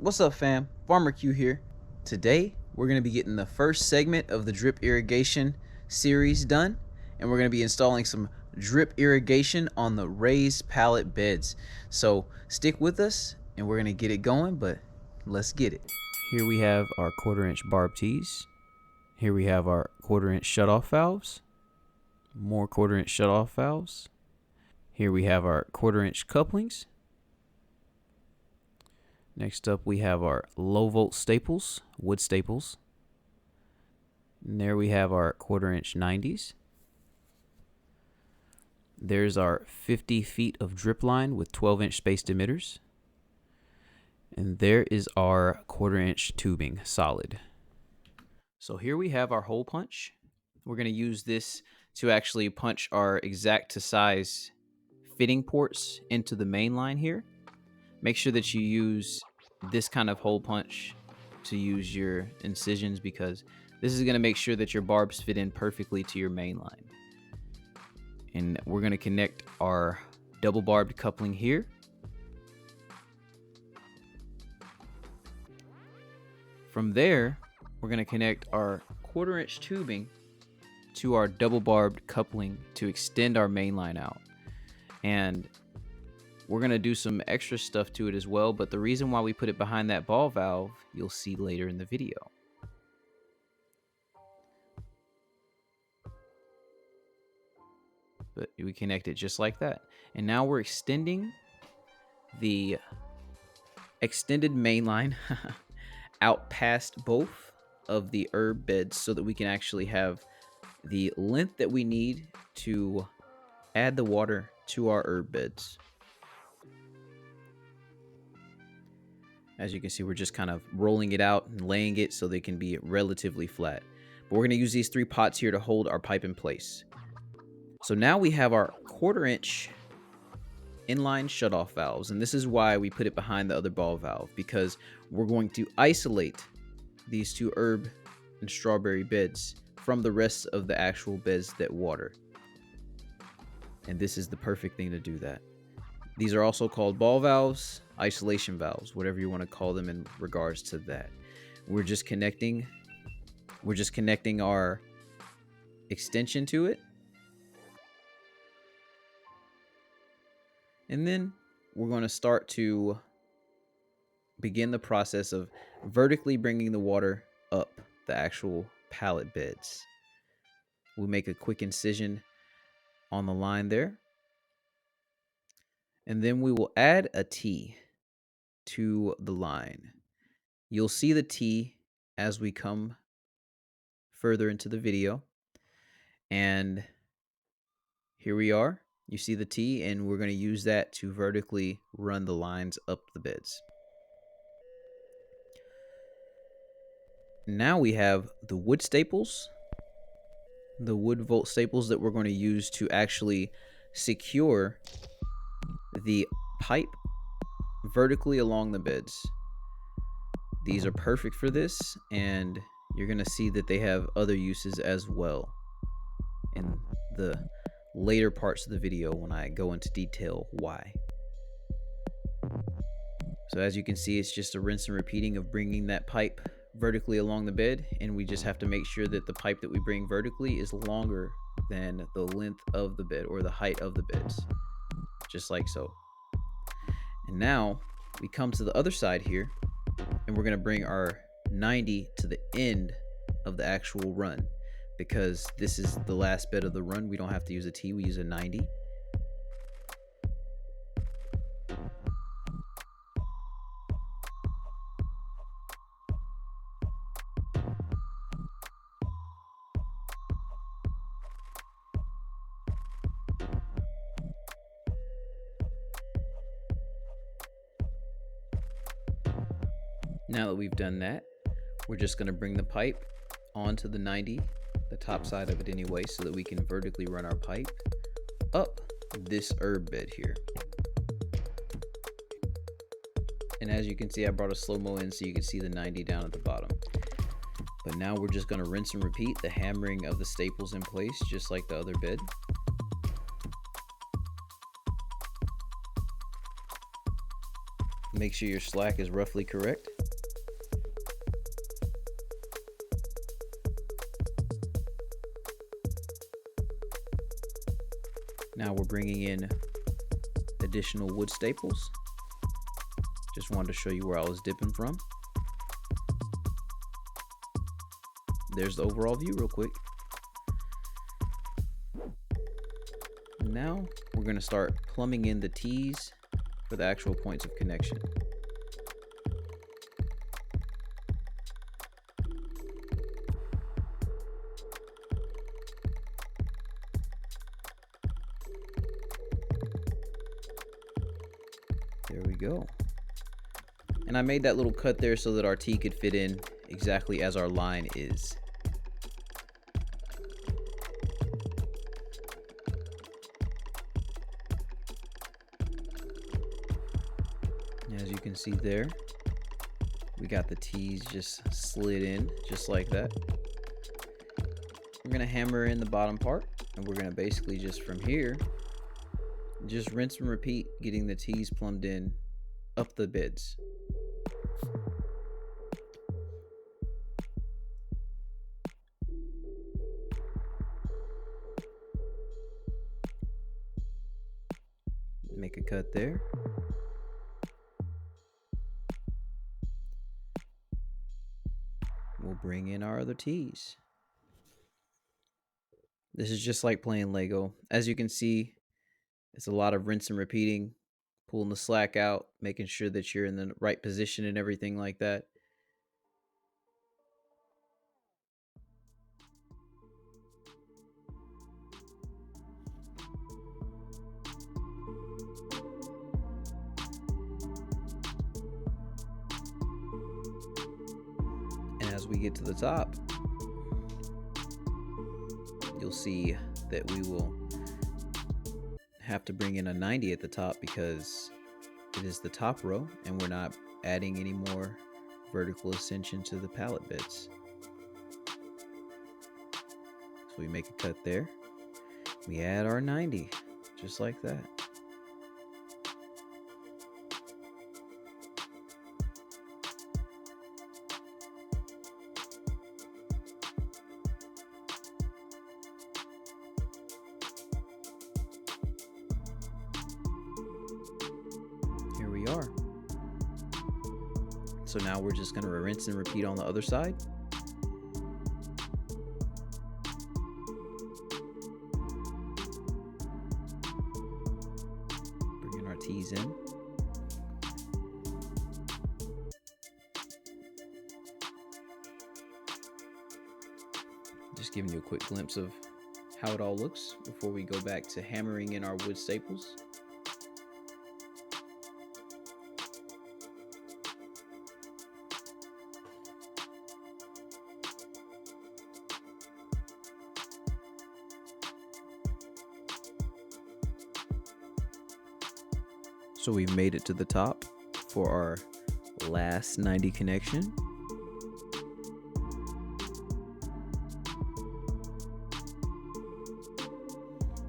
What's up, fam? Farmer Q here. Today we're going to be getting the first segment of the drip irrigation series done, and we're going to be installing some drip irrigation on the raised pallet beds. So stick with us and we're going to get it going, but let's get it. Here we have our 1/4 inch barb tees. Here we have our 1/4 inch shutoff valves. More 1/4 inch shutoff valves. Here we have our 1/4 inch couplings. Next up we have our low volt staples, wood staples. And there we have our 1/4 inch 90s. There's our 50 feet of drip line with 12 inch spaced emitters. And there is our 1/4 inch tubing solid. So here we have our hole punch. We're going to use this to actually punch our exact to size fitting ports into the main line here. Make sure that you use this kind of hole punch to use your incisions, because this is going to make sure that your barbs fit in perfectly to your main line. And we're going to connect our double barbed coupling here. From there, we're going to connect our 1/4 inch tubing to our double barbed coupling to extend our main line out. And we're going to do some extra stuff to it as well, but the reason why we put it behind that ball valve, you'll see later in the video. But we connect it just like that. And now we're extending the extended main line out past both of the herb beds so that we can actually have the length that we need to add the water to our herb beds. As you can see, we're just kind of rolling it out and laying it so they can be relatively flat. But we're going to use these 3 pots here to hold our pipe in place. So now we have our 1/4 inch inline shutoff valves, and this is why we put it behind the other ball valve, because we're going to isolate these 2 herb and strawberry beds from the rest of the actual beds that water. And this is the perfect thing to do that. These are also called ball valves, isolation valves, whatever you want to call them in regards to that. We're just connecting our extension to it. And then we're going to start to begin the process of vertically bringing the water up the actual pallet beds. We'll make a quick incision on the line there. And then we will add a T to the line. You'll see the T as we come further into the video. And here we are. You see the T, and we're going to use that to vertically run the lines up the beds. Now we have the wood staples, the wood volt staples that we're going to use to actually secure the pipe vertically along the beds. These are perfect for this, and you're going to see that they have other uses as well in the later parts of the video when I go into detail why. So as you can see, it's just a rinse and repeating of bringing that pipe vertically along the bed, and we just have to make sure that the pipe that we bring vertically is longer than the length of the bed or the height of the beds, just like so. And now we come to the other side here, and we're going to bring our 90 to the end of the actual run, because this is the last bed of the run. We don't have to use a T, we use a 90. Now that we've done that, we're just going to bring the pipe onto the 90, the top side of it anyway, so that we can vertically run our pipe up this herb bed here. And as you can see, I brought a slow-mo in so you can see the 90 down at the bottom. But now we're just going to rinse and repeat the hammering of the staples in place, just like the other bed. Make sure your slack is roughly correct. Now we're bringing in additional wood staples. Just wanted to show you where I was dipping from. There's the overall view real quick. Now we're going to start plumbing in the T's for the actual points of connection. There we go. And I made that little cut there so that our T could fit in exactly as our line is. As you can see there, we got the T's just slid in just like that. We're gonna hammer in the bottom part, and we're gonna basically just from here, just rinse and repeat, getting the T's plumbed in up the beds. Make a cut there. We'll bring in our other T's. This is just like playing Lego. As you can see, it's a lot of rinse and repeating, pulling the slack out, making sure that you're in the right position and everything like that. And as we get to the top, you'll see that we will have to bring in a 90 at the top because it is the top row and we're not adding any more vertical ascension to the pallet beds. So we make a cut there. We add our 90, just like that. Here we are. So now we're just going to rinse and repeat on the other side. Bringing our T's in. Just giving you a quick glimpse of how it all looks before we go back to hammering in our wood staples. So we've made it to the top for our last 90 connection.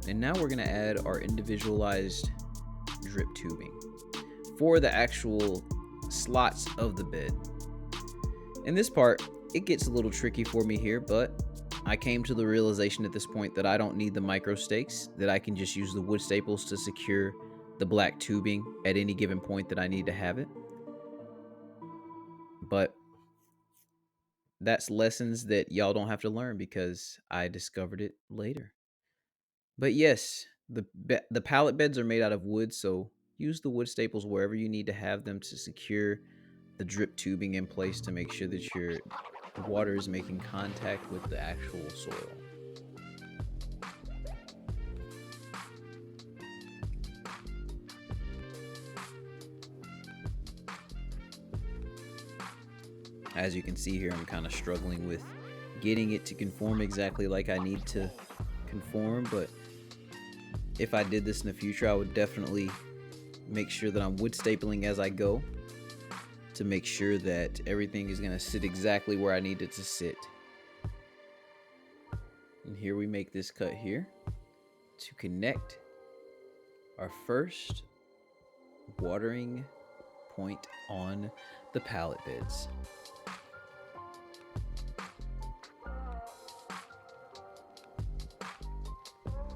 And now we're going to add our individualized drip tubing for the actual slots of the bed. In this part, it gets a little tricky for me here, but I came to the realization at this point that I don't need the micro stakes, that I can just use the wood staples to secure the black tubing at any given point that I need to have it. But that's lessons that y'all don't have to learn because I discovered it later. But yes, the pallet beds are made out of wood, so use the wood staples wherever you need to have them to secure the drip tubing in place to make sure that your water is making contact with the actual soil. As you can see here, I'm kind of struggling with getting it to conform exactly like I need to conform, but if I did this in the future, I would definitely make sure that I'm wood stapling as I go to make sure that everything is going to sit exactly where I need it to sit. And here we make this cut here to connect our first watering point on the pallet beds.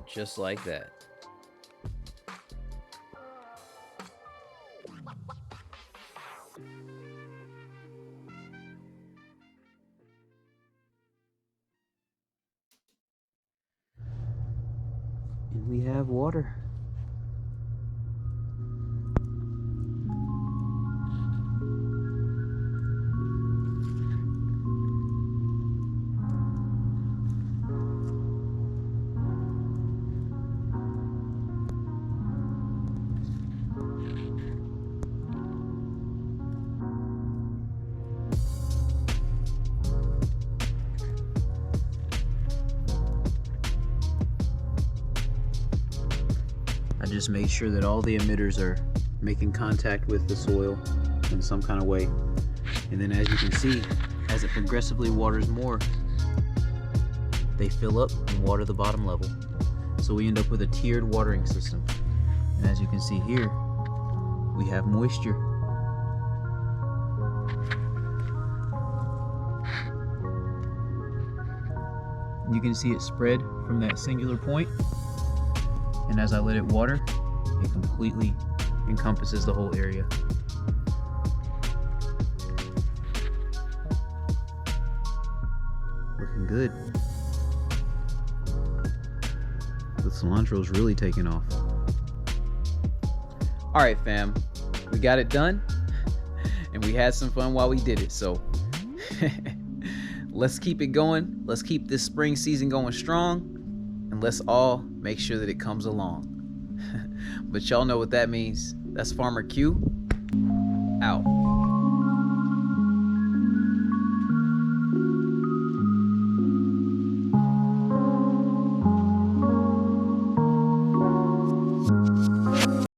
Just like that. And we have water. I just made sure that all the emitters are making contact with the soil in some kind of way. And then as you can see, as it progressively waters more, they fill up and water the bottom level. So we end up with a tiered watering system. And as you can see here, we have moisture. You can see it spread from that singular point. And as I let it water, it completely encompasses the whole area. Looking good. The cilantro's really taking off. All right, fam, we got it done, and we had some fun while we did it. So let's keep it going. Let's keep this spring season going strong. And let's all make sure that it comes along. But y'all know what that means. That's Farmer Q out.